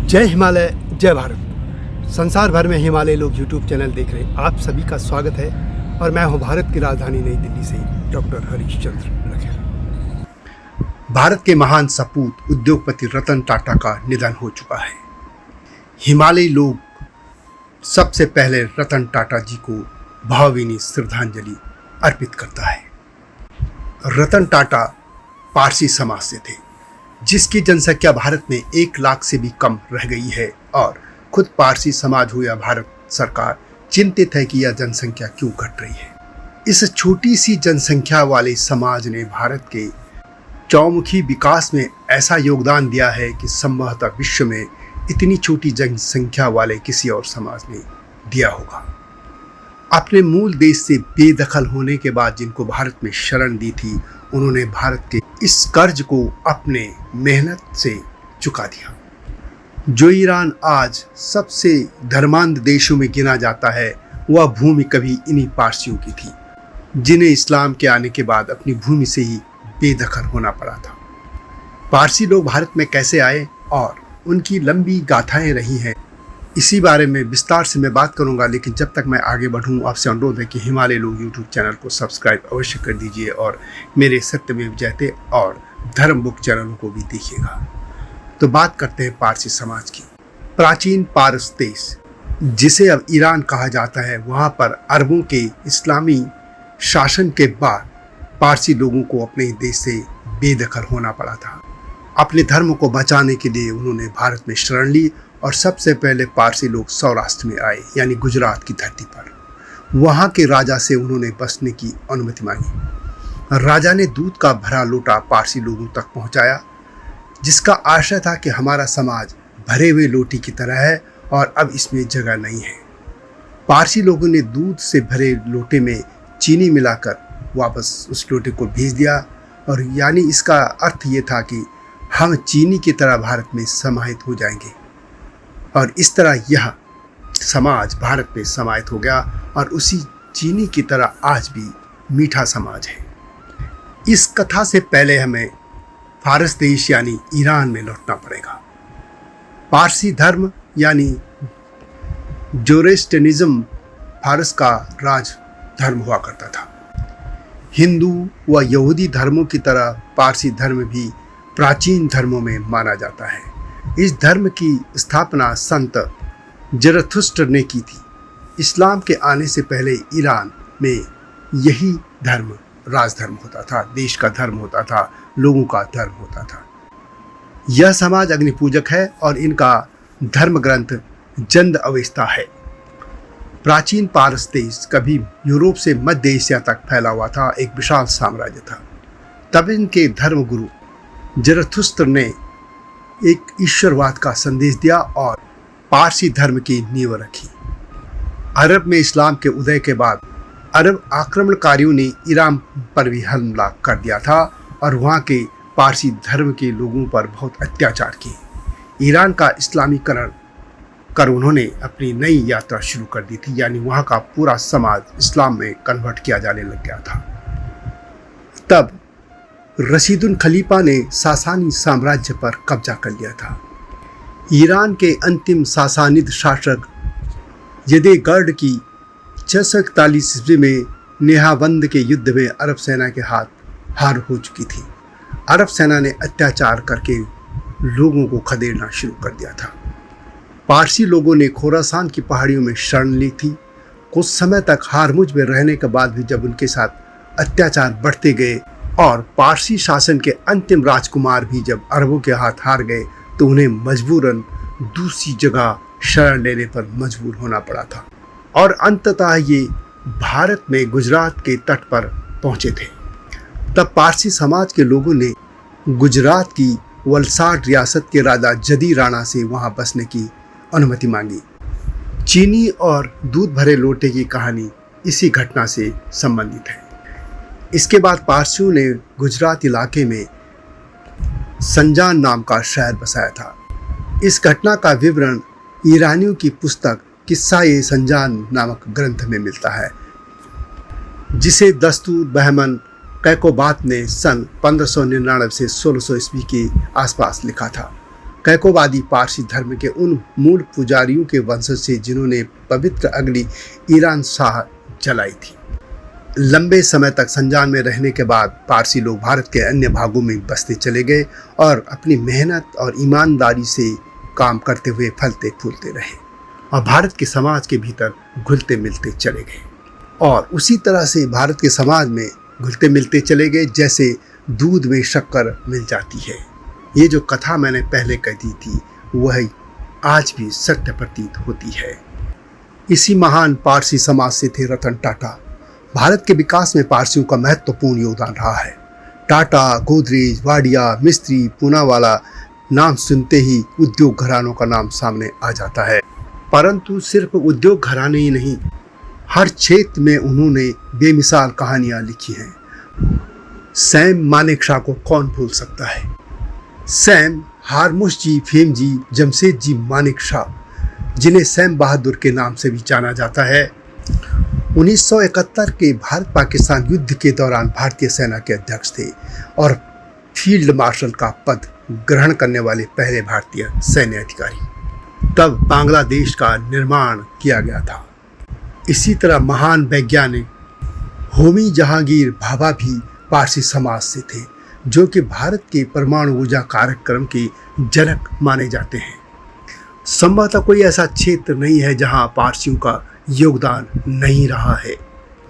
जय हिमालय, जय भारत। संसार भर में हिमालय लोग यूट्यूब चैनल देख रहे आप सभी का स्वागत है और मैं हूं भारत की राजधानी नई दिल्ली से डॉक्टर हरीश चंद्र लखेर। भारत के महान सपूत उद्योगपति रतन टाटा का निधन हो चुका है। हिमालयी लोग सबसे पहले रतन टाटा जी को भावभीनी श्रद्धांजलि अर्पित करता है। रतन टाटा पारसी समाज से थे, जिसकी जनसंख्या भारत में 1 लाख से भी कम रह गई है और खुद पारसी समाज हो या भारत सरकार चिंतित है कि यह जनसंख्या क्यों घट रही है। इस छोटी सी जनसंख्या वाले समाज ने भारत के चौमुखी विकास में ऐसा योगदान दिया है कि संभवतः विश्व में इतनी छोटी जनसंख्या वाले किसी और समाज ने दिया होगा। अपने मूल देश से बेदखल होने के बाद जिनको भारत में शरण दी थी, उन्होंने भारत के इस कर्ज को अपने मेहनत से चुका दिया। जो ईरान आज सबसे धर्मांध देशों में गिना जाता है, वह भूमि कभी इन्हीं पारसियों की थी, जिन्हें इस्लाम के आने के बाद अपनी भूमि से ही बेदखल होना पड़ा था। पारसी लोग भारत में कैसे आए और उनकी लंबी गाथाएं रही हैं, इसी बारे में विस्तार से मैं बात करूंगा। लेकिन जब तक मैं आगे बढ़ूं, आपसे अनुरोध है कि हिमालय लोग यूट्यूब चैनल को सब्सक्राइब अवश्य कर दीजिए और मेरे सत्यमेव जयते और धर्म बुक चैनलों को भी देखिएगा। तो बात करते हैं पारसी समाज की। प्राचीन पारस देश, जिसे अब ईरान कहा जाता है, वहाँ पर अरबों के इस्लामी शासन के बाद पारसी लोगों को अपने देश से बेदखल होना पड़ा था। अपने धर्म को बचाने के लिए उन्होंने भारत में शरण ली और सबसे पहले पारसी लोग सौराष्ट्र में आए, यानी गुजरात की धरती पर। वहाँ के राजा से उन्होंने बसने की अनुमति मांगी। राजा ने दूध का भरा लोटा पारसी लोगों तक पहुँचाया, जिसका आशय था कि हमारा समाज भरे हुए लोटे की तरह है और अब इसमें जगह नहीं है। पारसी लोगों ने दूध से भरे लोटे में चीनी मिलाकर वापस उस लोटे को भेज दिया, और यानी इसका अर्थ ये था कि हम चीनी की तरह भारत में समाहित हो जाएंगे। और इस तरह यह समाज भारत में समाहित हो गया और उसी चीनी की तरह आज भी मीठा समाज है। इस कथा से पहले हमें फारस देश यानी ईरान में लौटना पड़ेगा। पारसी धर्म यानी जोरोस्ट्रियनिज्म फारस का राज धर्म हुआ करता था। हिंदू व यहूदी धर्मों की तरह पारसी धर्म भी प्राचीन धर्मों में माना जाता है। इस धर्म की स्थापना संत जरथुस्त्र ने की थी। इस्लाम के आने से पहले ईरान में यही धर्म राजधर्म होता था, देश का धर्म होता था, लोगों का धर्म होता था। यह समाज अग्निपूजक है और इनका धर्म ग्रंथ जंद अवेस्ता है। प्राचीन पारस देश कभी यूरोप से मध्य एशिया तक फैला हुआ था, एक विशाल साम्राज्य था। तब इनके धर्मगुरु जरथुस्त्र ने एक ईश्वरवाद का संदेश दिया और पारसी धर्म की नींव रखी। अरब में इस्लाम के उदय के बाद अरब आक्रमणकारियों ने ईरान पर भी हमला कर दिया था और वहाँ के पारसी धर्म के लोगों पर बहुत अत्याचार किए। ईरान का इस्लामीकरण कर उन्होंने अपनी नई यात्रा शुरू कर दी थी, यानी वहाँ का पूरा समाज इस्लाम में कन्वर्ट किया जाने लग गया था। तब रशीदुल खलीफा ने सासानी साम्राज्य पर कब्जा कर लिया था। ईरान के अंतिम सासानिद शासक यदेगर्ड की 641 ईस्वी में नेहावंद के युद्ध में अरब सेना के हाथ हार हो चुकी थी। अरब सेना ने अत्याचार करके लोगों को खदेड़ना शुरू कर दिया था। पारसी लोगों ने खोरासान की पहाड़ियों में शरण ली थी। कुछ समय तक हारमुज में रहने के बाद भी जब उनके साथ अत्याचार बढ़ते गए और पारसी शासन के अंतिम राजकुमार भी जब अरबों के हाथ हार गए, तो उन्हें मजबूरन दूसरी जगह शरण लेने पर मजबूर होना पड़ा था और अंततः ये भारत में गुजरात के तट पर पहुंचे थे। तब पारसी समाज के लोगों ने गुजरात की वलसाड रियासत के राजा जदी राणा से वहां बसने की अनुमति मांगी। चीनी और दूध भरे लोटे की कहानी इसी घटना से संबंधित है। इसके बाद पारसियों ने गुजरात इलाके में संजान नाम का शहर बसाया था। इस घटना का विवरण ईरानियों की पुस्तक किस्सा-ए संजान नामक ग्रंथ में मिलता है, जिसे दस्तूर बहमन कैकोबात ने सन 1599 से 1600 ईस्वी के आसपास लिखा था। कैकोवादी पारसी धर्म के उन मूल पुजारियों के वंशज से जिन्होंने पवित्र अग्नि ईरान शाह जलाई थी। लंबे समय तक संजान में रहने के बाद पारसी लोग भारत के अन्य भागों में बसते चले गए और अपनी मेहनत और ईमानदारी से काम करते हुए फलते फूलते रहे और भारत के समाज के भीतर घुलते मिलते चले गए। और उसी तरह से भारत के समाज में घुलते मिलते चले गए जैसे दूध में शक्कर मिल जाती है। ये जो कथा मैंने पहले कह दी थी वह आज भी सत्य प्रतीत होती है। इसी महान पारसी समाज से थे रतन टाटा। भारत के विकास में पारसियों का महत्वपूर्ण योगदान रहा है। टाटा, गोदरेज, वाडिया, मिस्त्री, पूनावाला नाम सुनते ही उद्योग घरानों का नाम सामने आ जाता है। परंतु सिर्फ उद्योग घराने ही नहीं, हर क्षेत्र में उन्होंने बेमिसाल कहानियां लिखी हैं। सैम मानेकशॉ को कौन भूल सकता है। सैम हारमुश जी, फेम जी, जमशेद जी मानेकशॉ, जिन्हें सैम बहादुर के नाम से भी जाना जाता है, 1971 के भारत पाकिस्तान युद्ध के दौरान भारतीय सेना के अध्यक्ष थे और फील्ड मार्शल का पद ग्रहण करने वाले पहले भारतीय सैन्य अधिकारी। तब बांग्लादेश का निर्माण किया गया था। इसी तरह महान वैज्ञानिक होमी जहांगीर भाभा भी पारसी समाज से थे, जो कि भारत के परमाणु ऊर्जा कार्यक्रम के जनक माने जाते हैं। संभवतः कोई ऐसा क्षेत्र नहीं है जहां पारसियों का योगदान नहीं रहा है।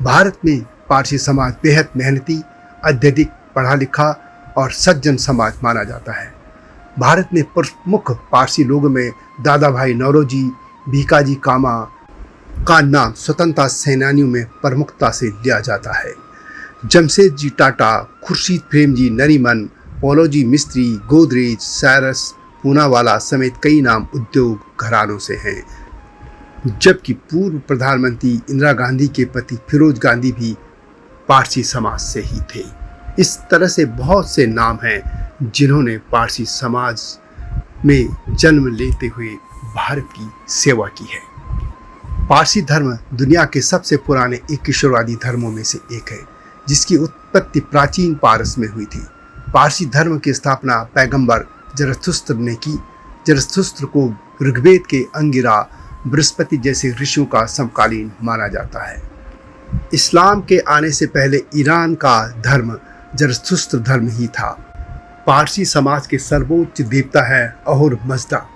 भारत में पारसी समाज बेहद मेहनती, अत्यधिक पढ़ा लिखा और सज्जन समाज माना जाता है। भारत में प्रमुख पारसी लोगों में दादा भाई नौरोजी, भीकाजी कामा का नाम स्वतंत्रता सेनानियों में प्रमुखता से लिया जाता है। जमशेद जी टाटा, खुर्शीद प्रेमजी नरीमन, पोलोजी मिस्त्री, गोदरेज, साइरस पूनावाला समेत कई नाम उद्योग घरानों से हैं। जबकि पूर्व प्रधानमंत्री इंदिरा गांधी के पति फिरोज गांधी भी पारसी समाज से ही थे। इस तरह से बहुत से नाम हैं जिन्होंने पारसी समाज में जन्म लेते हुए भारत की सेवा की है। पारसी धर्म दुनिया के सबसे पुराने एकेश्वरवादी धर्मों में से एक है, जिसकी उत्पत्ति प्राचीन पारस में हुई थी। पारसी धर्म की स्थापना पैगंबर जरथुस्त्र ने की। जरथुस्त्र को ऋग्वेद के अंगिरा, बृहस्पति जैसे ऋषियों का समकालीन माना जाता है। इस्लाम के आने से पहले ईरान का धर्म जरथुस्त्र धर्म ही था। पारसी समाज के सर्वोच्च देवता है अहुर मज़दा।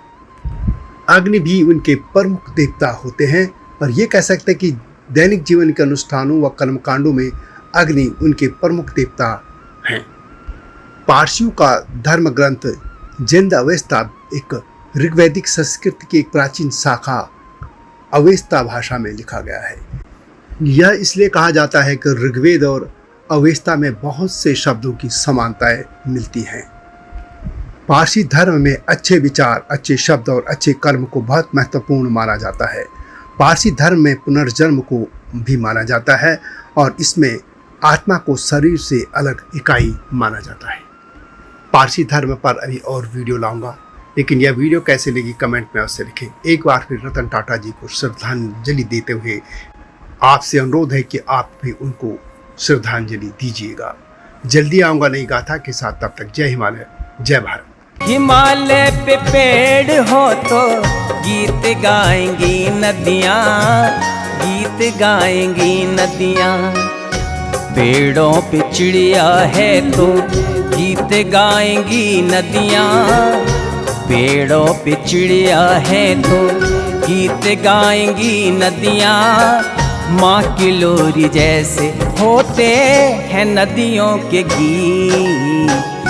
अग्नि भी उनके प्रमुख देवता होते हैं और ये कह सकते हैं कि दैनिक जीवन के अनुष्ठानों व कर्मकांडों में अग्नि उनके प्रमुख देवता हैं। पारसियों का धर्म ग्रंथ जिंद अवेस्ता एक ऋग्वैदिक संस्कृत की एक प्राचीन शाखा अवेस्ता भाषा में लिखा गया है। यह इसलिए कहा जाता है कि ऋग्वेद और अवेस्ता में बहुत से शब्दों की समानताएं मिलती हैं। पारसी धर्म में अच्छे विचार, अच्छे शब्द और अच्छे कर्म को बहुत महत्वपूर्ण माना जाता है। पारसी धर्म में पुनर्जन्म को भी माना जाता है और इसमें आत्मा को शरीर से अलग इकाई माना जाता है। पारसी धर्म पर अभी और वीडियो लाऊंगा, लेकिन यह वीडियो कैसे लगी कमेंट में अवश्य लिखें। एक बार फिर रतन टाटा जी को श्रद्धांजलि देते हुए आपसे अनुरोध है कि आप भी उनको श्रद्धांजलि दीजिएगा। जल्दी आऊँगा नई गाथा के साथ, तब तक जय हिमालय, जय भारत। हिमालय पे पेड़ हो तो गीत गाएंगी नदियाँ, गीत गाएंगी नदियाँ। पेड़ों पे चिड़िया है तो गीत गाएंगी नदियाँ। पेड़ों पे चिड़िया है तो गीत गाएंगी नदियाँ। माँ की लोरी जैसे होते हैं नदियों के गीत।